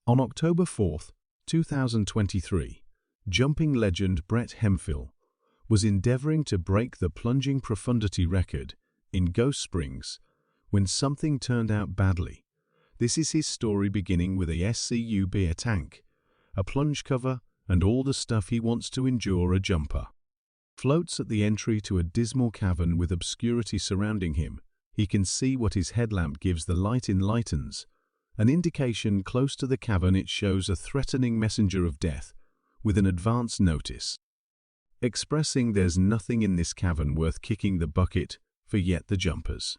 On October 4, 2023, jumping legend Brett Hemphill was endeavoring to break the plunging profundity record in Ghost Springs when something turned out badly. This is his story, beginning with a SCU beer tank, a plunge cover, and all the stuff he wants to endure. A jumper floats at the entry to a dismal cavern with obscurity surrounding him. He can see what his headlamp gives the light enlightens, an indication close to the cavern. It shows a threatening messenger of death with an advance notice, expressing there's nothing in this cavern worth kicking the bucket for. Yet the jumper's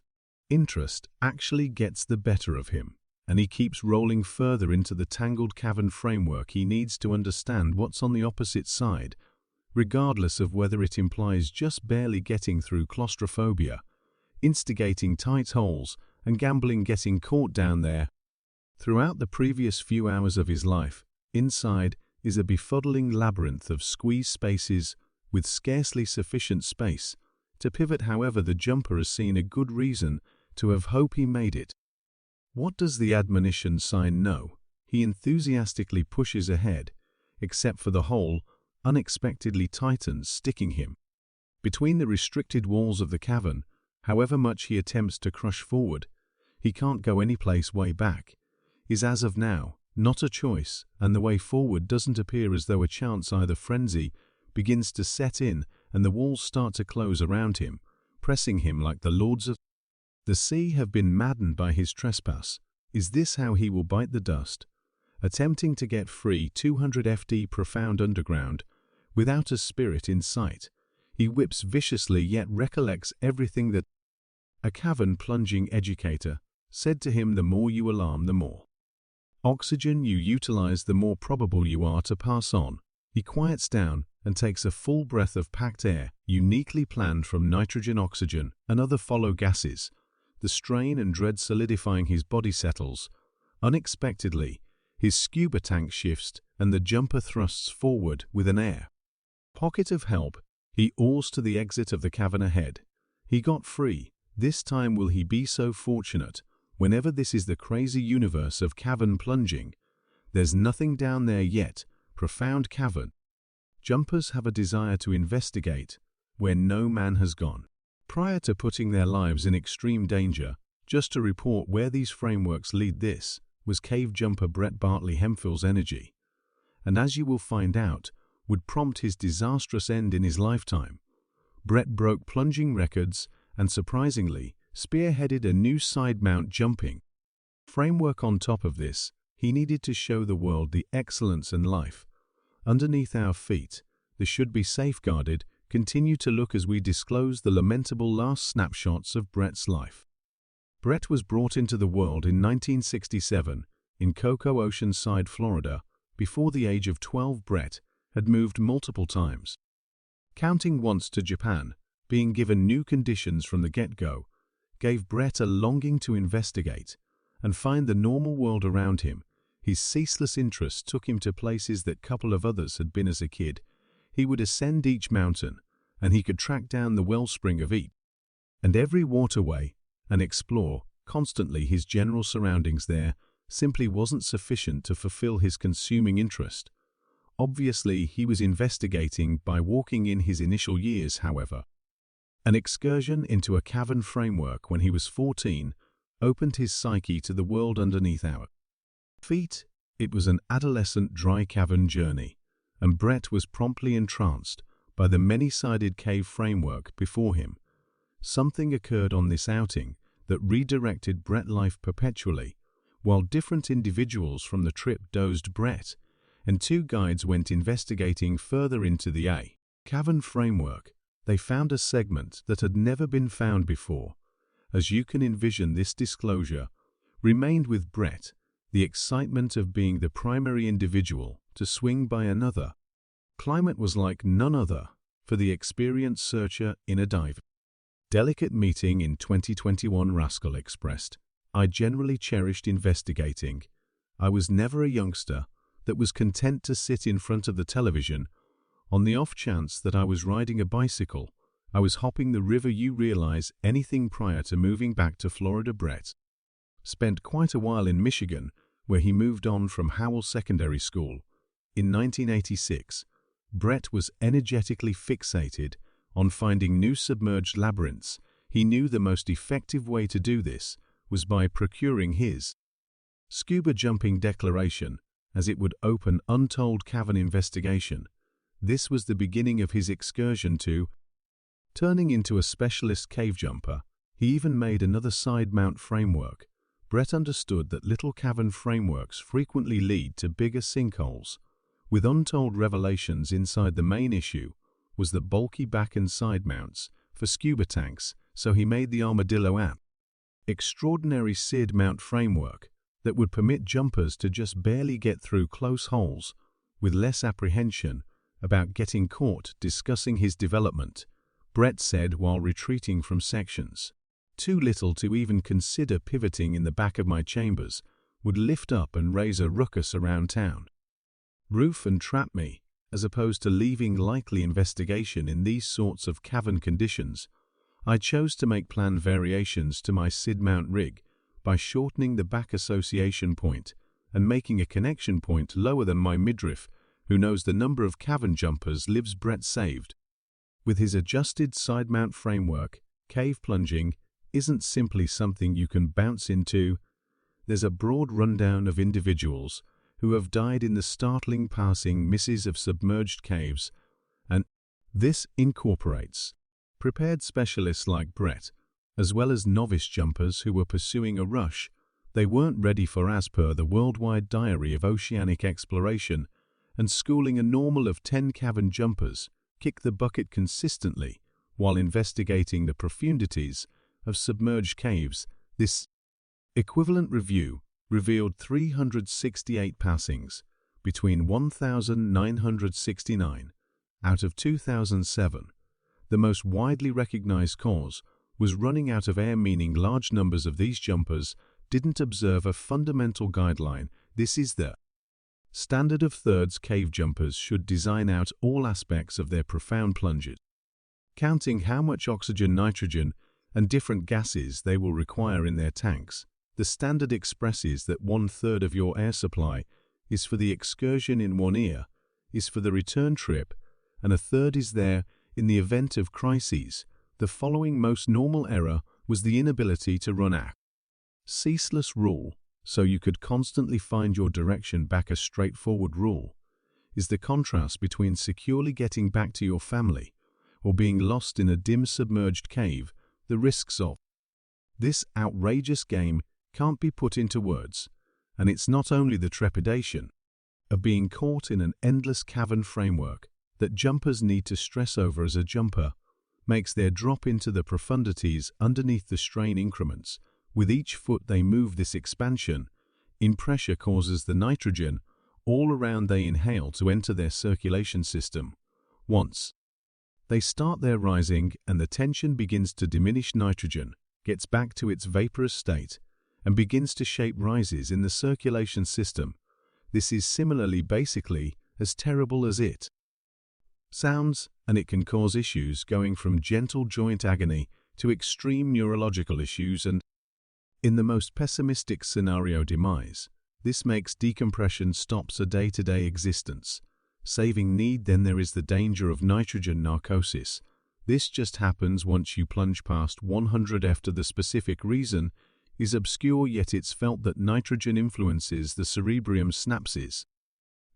interest actually gets the better of him, and he keeps rolling further into the tangled cavern framework. He needs to understand what's on the opposite side, regardless of whether it implies just barely getting through claustrophobia, instigating tight holes, and gambling getting caught down there. Throughout the previous few hours of his life, inside is a befuddling labyrinth of squeezed spaces with scarcely sufficient space to pivot. However, the jumper has seen a good reason to have hope he made it. What does the admonition sign know? He enthusiastically pushes ahead, except for the hole unexpectedly tightens, sticking him between the restricted walls of the cavern. However much he attempts to crush forward, he can't go any place. Way back is, as of now, not a choice, and the way forward doesn't appear as though a chance. Either frenzy begins to set in, and the walls start to close around him, pressing him like the lords of the sea have been maddened by his trespass. Is this how he will bite the dust? Attempting to get free 200 FD profound underground, without a spirit in sight, he whips viciously, yet recollects everything that a cavern plunging educator said to him: the more you alarm, the more oxygen you utilize, the more probable you are to pass on. He quiets down and takes a full breath of packed air, uniquely planned from nitrogen, oxygen, and other follow gases. The strain and dread solidifying his body settles. Unexpectedly, his scuba tank shifts and the jumper thrusts forward with an air pocket of help. He oars to the exit of the cavern ahead. He got free. This time will he be so fortunate? Whenever this is the crazy universe of cavern plunging, there's nothing down there yet. Profound cavern. Jumpers have a desire to investigate where no man has gone, prior to putting their lives in extreme danger, just to report where these frameworks lead. This was cave jumper Brett Bartley Hemphill's energy, and as you will find out, would prompt his disastrous end in his lifetime. Brett broke plunging records and, surprisingly, spearheaded a new side-mount jumping framework. On top of this, he needed to show the world the excellence and life underneath our feet. This should be safeguarded. Continue to look as we disclose the lamentable last snapshots of Brett's life. Brett was brought into the world in 1967 in Cocoa Oceanside, Florida. Before the age of 12, Brett had moved multiple times, counting once to Japan. Being given new conditions from the get-go gave Brett a longing to investigate and find the normal world around him. His ceaseless interest took him to places that couple of others had been as a kid. He would ascend each mountain, and he could track down the wellspring of each and every waterway and explore constantly. His general surroundings there simply wasn't sufficient to fulfill his consuming interest. Obviously, he was investigating by walking. In his initial years, however, an excursion into a cavern framework when he was 14 opened his psyche to the world underneath our feet. It was an adolescent dry cavern journey, and Brett was promptly entranced by the many-sided cave framework before him. Something occurred on this outing that redirected Brett's life perpetually. While different individuals from the trip dozed, Brett and two guides went investigating further into the cavern framework. They found a segment that had never been found before. As you can envision, this disclosure remained with Brett, the excitement of being the primary individual to swing by another. Climate was like none other for the experienced searcher in a dive. Delicate meeting in 2021. Rascal expressed, I generally cherished investigating. I was never a youngster that was content to sit in front of the television. On the off chance that I was riding a bicycle, I was hopping the river. You realize anything prior to moving back to Florida? Brett spent quite a while in Michigan, where he moved on from Howell Secondary School. In 1986, Brett was energetically fixated on finding new submerged labyrinths. He knew the most effective way to do this was by procuring his scuba jumping declaration, as it would open untold cavern investigation. This was the beginning of his excursion to turning into a specialist cave jumper. He even made another side mount framework. Brett understood that little cavern frameworks frequently lead to bigger sinkholes. With untold revelations inside, the main issue was the bulky back and side mounts for scuba tanks, so he made the Armadillo app, extraordinary SID mount framework that would permit jumpers to just barely get through close holes with less apprehension about getting caught. Discussing his development, Brett said while retreating from sections, "Too little to even consider pivoting in the back of my chambers would lift up and raise a ruckus around town. Roof and trap me, as opposed to leaving likely investigation in these sorts of cavern conditions. I chose to make planned variations to my SID mount rig by shortening the back association point and making a connection point lower than my midriff. Who knows the number of cavern jumpers lives Brett saved." With his adjusted side mount framework, cave plunging isn't simply something you can bounce into. There's a broad rundown of individuals who have died in the startling passing misses of submerged caves, and this incorporates prepared specialists like Brett, as well as novice jumpers who were pursuing a rush they weren't ready for. As per the Worldwide Diary of Oceanic Exploration and Schooling, a normal of 10 cavern jumpers kick the bucket consistently while investigating the profundities of submerged caves. This equivalent review revealed 368 passings between 1969 out of 2007. The most widely recognized cause was running out of air, meaning large numbers of these jumpers didn't observe a fundamental guideline. This is the standard of thirds. Cave jumpers should design out all aspects of their profound plunges, counting how much oxygen, nitrogen, and different gases they will require in their tanks. The standard expresses that 1/3 of your air supply is for the excursion in 1 year, is for the return trip, and 1/3 is there in the event of crises. The following most normal error was the inability to run a ceaseless rule, so you could constantly find your direction back. A straightforward rule is the contrast between securely getting back to your family or being lost in a dim submerged cave. The risks of this outrageous game can't be put into words, and it's not only the trepidation of being caught in an endless cavern framework that jumpers need to stress over. As a jumper makes their drop into the profundities underneath the strain increments, with each foot they move, this expansion in pressure causes the nitrogen all around they inhale to enter their circulation system. Once they start their rising and the tension begins to diminish, nitrogen gets back to its vaporous state and begins to shape rises in the circulation system. This is similarly basically as terrible as it sounds, and it can cause issues going from gentle joint agony to extreme neurological issues and, in the most pessimistic scenario, demise. This makes decompression stops a day-to-day existence. Saving need. Then there is the danger of nitrogen narcosis. This just happens once you plunge past 100 after. The specific reason is obscure, yet it's felt that nitrogen influences the cerebrium synapses.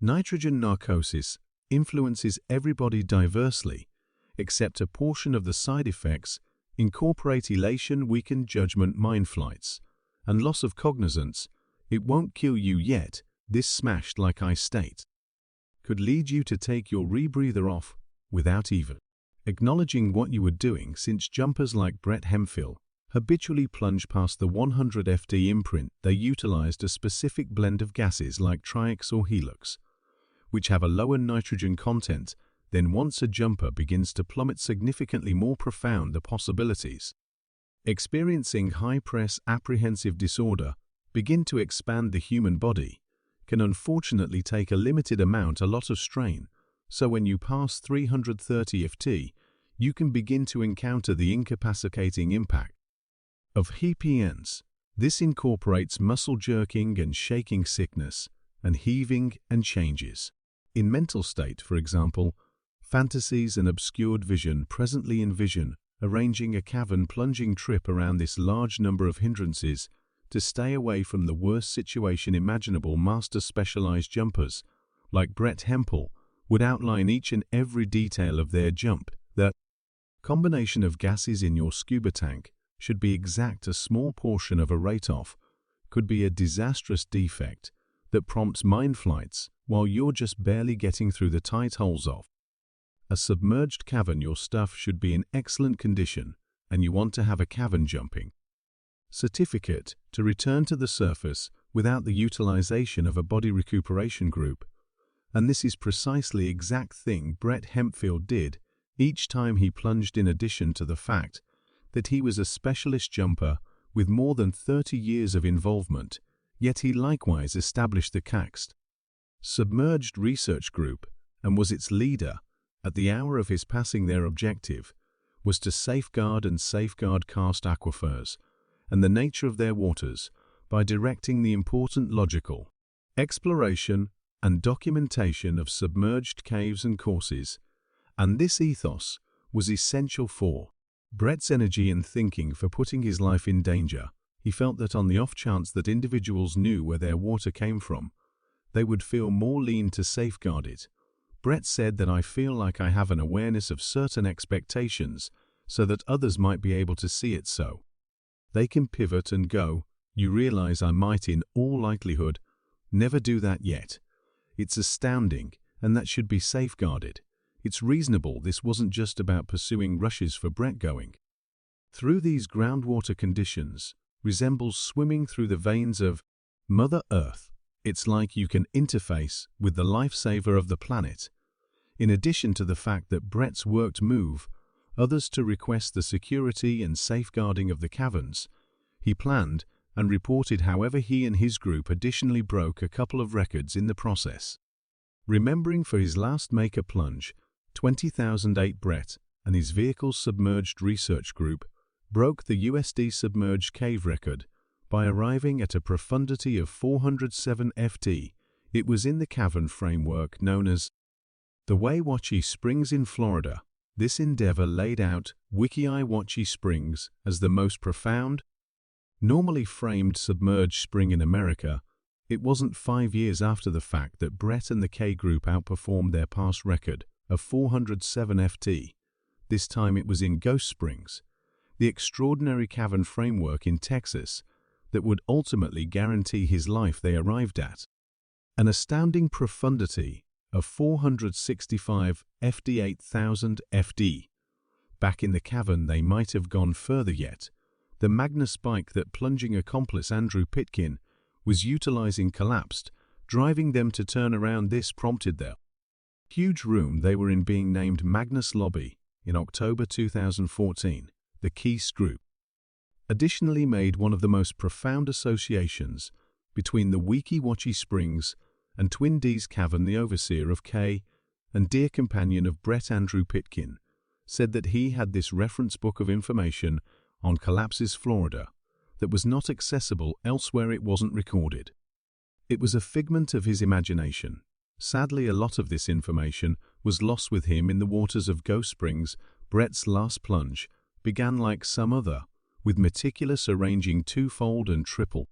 Nitrogen narcosis influences everybody diversely, except a portion of the side effects incorporate elation, weakened judgment, mind flights, and loss of cognizance. It won't kill you yet. This smashed like ice state could lead you to take your rebreather off without even acknowledging what you were doing, since jumpers like Brett Hemphill habitually plunge past the 100 FD imprint. They utilized a specific blend of gases like Trix or Helix, which have a lower nitrogen content. Then once a jumper begins to plummet significantly more profound, the possibilities experiencing high-press apprehensive disorder begin to expand. The human body can unfortunately take a limited amount, a lot of strain, so when you pass 330 FT, you can begin to encounter the incapacitating impact of HPNs. This incorporates muscle jerking and shaking sickness, and heaving and changes. In mental state, for example, fantasies and obscured vision presently envision arranging a cavern plunging trip around this large number of hindrances to stay away from the worst situation imaginable. Master specialized jumpers, like Brett Hemphill, would outline each and every detail of their jump. The combination of gases in your scuba tank should be exact. A small portion of a rate-off could be a disastrous defect that prompts mine flights while you're just barely getting through the tight holes of a submerged cavern. Your stuff should be in excellent condition, and you want to have a cavern jumping certificate to return to the surface without the utilization of a body recuperation group. And this is precisely the exact thing Brett Hemphill did each time he plunged. In addition to the fact that he was a specialist jumper with more than 30 years of involvement, yet he likewise established the CAXT Submerged Research Group and was its leader. At the hour of his passing, their objective was to safeguard karst aquifers and the nature of their waters by directing the important logical exploration and documentation of submerged caves and courses, and this ethos was essential for Brett's energy and thinking for putting his life in danger. He felt that on the off chance that individuals knew where their water came from, they would feel more lean to safeguard it. Brett said that I feel like I have an awareness of certain expectations so that others might be able to see it, so they can pivot and go, you realize I might in all likelihood never do that yet. It's astounding, and that should be safeguarded. It's reasonable. This wasn't just about pursuing rushes for Brett. Going through these groundwater conditions resembles swimming through the veins of Mother Earth. It's like you can interface with the lifesaver of the planet. In addition to the fact that Brett's work move others to request the security and safeguarding of the caverns, he planned and reported. However, he and his group additionally broke a couple of records in the process. Remembering for his last make-a plunge, 20,008, Brett and his vehicle's submerged research group broke the USD submerged cave record by arriving at a profundity of 407 ft. It was in the cavern framework known as the Waiwachi Springs in Florida. This endeavor laid out Waiwachi Springs as the most profound, normally framed submerged spring in America. It wasn't 5 years after the fact that Brett and the K group outperformed their past record of 407 ft. This time it was in Ghost Springs, the extraordinary cavern framework in Texas that would ultimately guarantee his life. They arrived at an astounding profundity of 465 ft, 8,000 ft. Back in the cavern, they might have gone further yet. The Magna spike that plunging accomplice Andrew Pitkin was utilizing collapsed, driving them to turn around. This prompted their huge room they were in being named Magnus Lobby in October 2014. The Keast Group additionally made one of the most profound associations between the Waiwachi Springs and Twin Dees Cavern. The overseer of K and dear companion of Brett, Andrew Pitkin, said that he had this reference book of information on collapses Florida that was not accessible elsewhere. It wasn't recorded. It was a figment of his imagination. Sadly, a lot of this information was lost with him in the waters of Ghost Springs. Brett's last plunge began like some other, with meticulous arranging twofold and triple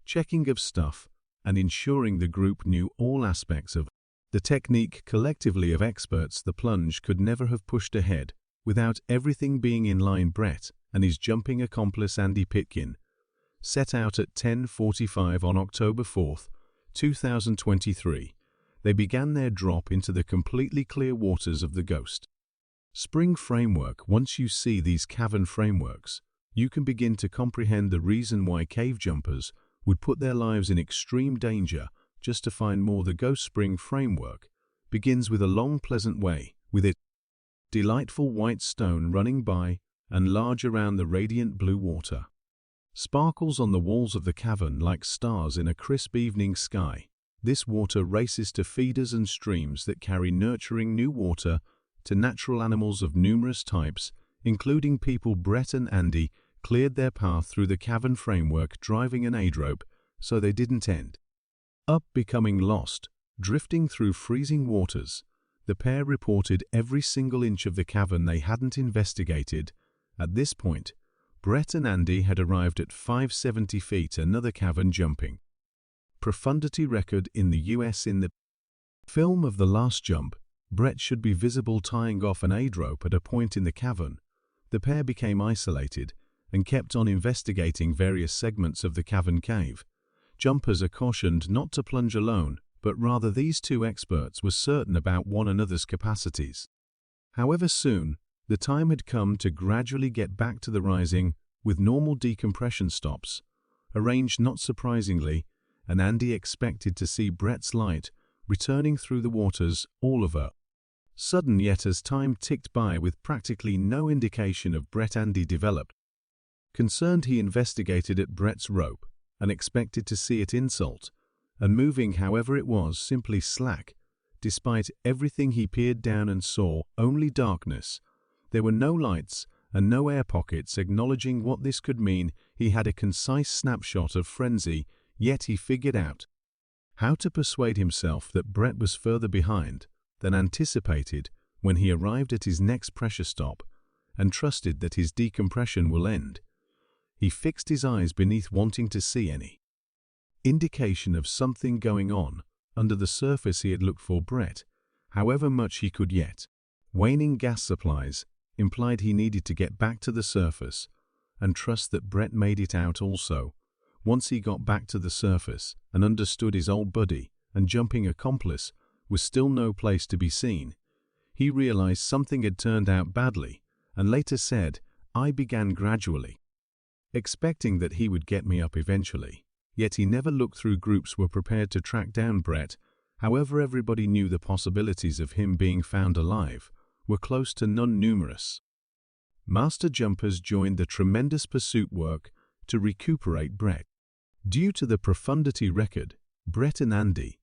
checking of stuff and ensuring the group knew all aspects of the technique. Collectively of experts, the plunge could never have pushed ahead without everything being in line. Brett and his jumping accomplice Andy Pitkin set out at 10:45 on October 4, 2023. They began their drop into the completely clear waters of the Ghost Spring framework. Once you see these cavern frameworks, you can begin to comprehend the reason why cave jumpers would put their lives in extreme danger just to find more. The Ghost Spring framework begins with a long, pleasant way, with its delightful white stone running by and large around the radiant blue water. Sparkles on the walls of the cavern like stars in a crisp evening sky. This water races to feeders and streams that carry nurturing new water to natural animals of numerous types, including people. Brett and Andy cleared their path through the cavern framework, driving an aid rope so they didn't end up becoming lost, drifting through freezing waters. The pair reported every single inch of the cavern they hadn't investigated. At this point, Brett and Andy had arrived at 570 feet, another cavern jumping profundity record in the US. In the film of The Last Jump, Brett should be visible tying off an aid rope at a point in the cavern. The pair became isolated and kept on investigating various segments of the cavern cave. Jumpers are cautioned not to plunge alone, but rather these two experts were certain about one another's capacities. However, soon, the time had come to gradually get back to the rising with normal decompression stops, arranged not surprisingly, and Andy expected to see Brett's light returning through the waters all of a sudden. Yet as time ticked by with practically no indication of Brett, Andy developed concerned. He investigated at Brett's rope and expected to see it insult and moving. However, it was simply slack. Despite everything, he peered down and saw only darkness. There were no lights and no air pockets. Acknowledging what this could mean, he had a concise snapshot of frenzy, yet he figured out how to persuade himself that Brett was further behind than anticipated when he arrived at his next pressure stop, and trusted that his decompression will end. He fixed his eyes beneath, wanting to see any indication of something going on under the surface. He had looked for Brett, however much he could, yet waning gas supplies implied he needed to get back to the surface and trust that Brett made it out also. Once he got back to the surface and understood his old buddy and jumping accomplice was still no place to be seen, he realized something had turned out badly, and later said, "I began gradually, expecting that he would get me up eventually." Yet he never looked through. Groups were prepared to track down Brett. However, everybody knew the possibilities of him being found alive were close to none. Numerous master jumpers joined the tremendous pursuit work to recuperate Brett. Due to the profundity record Brett and Andy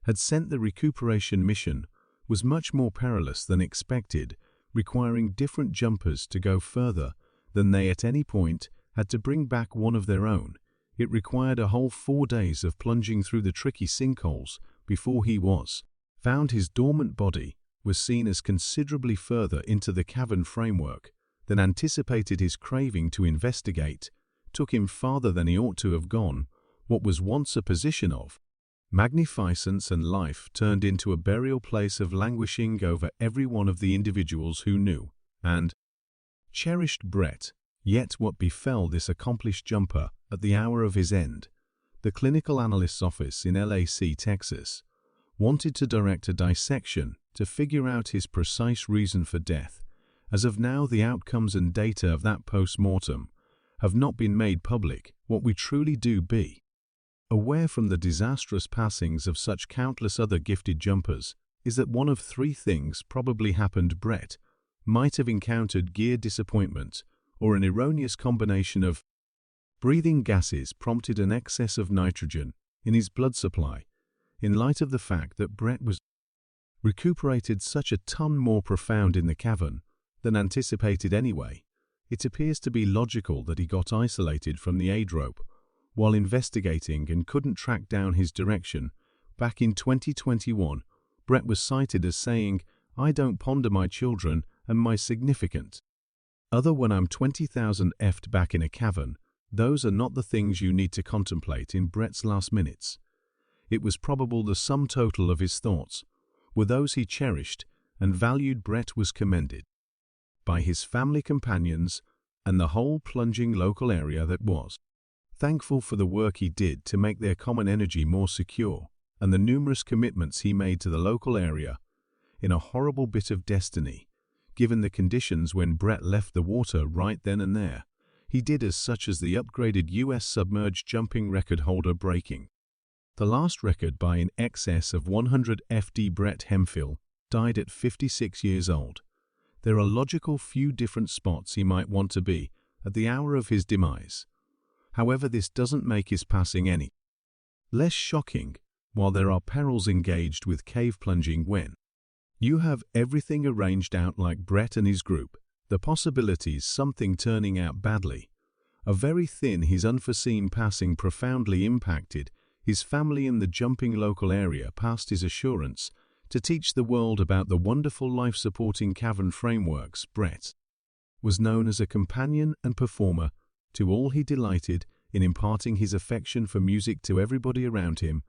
had sent, the recuperation mission was much more perilous than expected, requiring different jumpers to go further than they at any point had to bring back one of their own. It required a whole 4 days of plunging through the tricky sinkholes before he was found. His dormant body was seen as considerably further into the cavern framework than anticipated. His craving to investigate took him farther than he ought to have gone. What was once a position of magnificence and life turned into a burial place of languishing over every one of the individuals who knew and cherished Brett. Yet what befell this accomplished jumper at the hour of his end? The clinical analyst's office in LAC, Texas, wanted to direct a dissection to figure out his precise reason for death. As of now, the outcomes and data of that post-mortem have not been made public. What we truly do be aware from the disastrous passings of such countless other gifted jumpers is that one of 3 things probably happened. Brett might have encountered gear disappointment, or an erroneous combination of breathing gases prompted an excess of nitrogen in his blood supply. In light of the fact that Brett was recuperated such a ton more profound in the cavern than anticipated anyway, it appears to be logical that he got isolated from the aid rope while investigating and couldn't track down his direction. Back in 2021, Brett was cited as saying, "I don't ponder my children and my significant other when I'm 20,000 F'd back in a cavern." Those are not the things you need to contemplate in Brett's last minutes. It was probable the sum total of his thoughts were those he cherished and valued. Brett was commended by his family, companions, and the whole plunging local area that was thankful for the work he did to make their common energy more secure, and the numerous commitments he made to the local area in a horrible bit of destiny. Given the conditions when Brett left the water right then and there, he did as such as the upgraded US submerged jumping record holder, breaking the last record by in excess of 100 FD. Brett Hemphill died at 56 years old. There are logical few different spots he might want to be at the hour of his demise. However, this doesn't make his passing any less shocking. While there are perils engaged with cave plunging when you have everything arranged out like Brett and his group, the possibilities something turning out badly A very thin, his unforeseen passing profoundly impacted his family and the jumping local area past his assurance to teach the world about the wonderful life-supporting cavern frameworks. Brett was known as a companion and performer to all. He delighted in imparting his affection for music to everybody around him,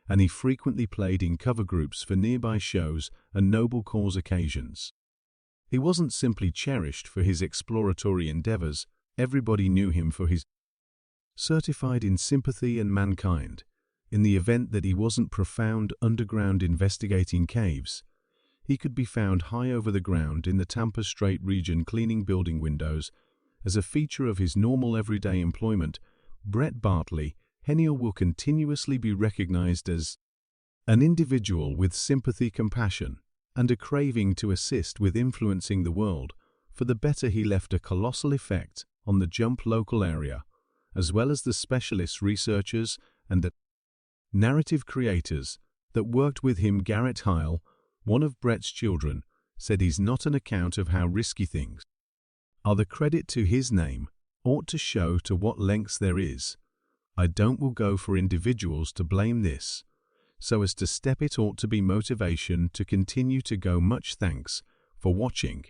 and he frequently played in cover groups for nearby shows and noble cause occasions. He wasn't simply cherished for his exploratory endeavors, everybody knew him for his certified in sympathy and mankind. In the event that he wasn't profound underground investigating caves, he could be found high over the ground in the Tampa Strait region cleaning building windows. As a feature of his normal everyday employment, Brett Bartley Hemphill will continuously be recognized as an individual with sympathy, compassion, and a craving to assist with influencing the world for the better. He left a colossal effect on the jump local area, as well as the specialists, researchers, and the narrative creators that worked with him. Garrett Heil, one of Brett's children, said he's not an account of how risky things are. The credit to his name ought to show to what lengths there is. I don't will go for individuals to blame this, so as to step it ought to be motivation to continue to go. Much thanks for watching.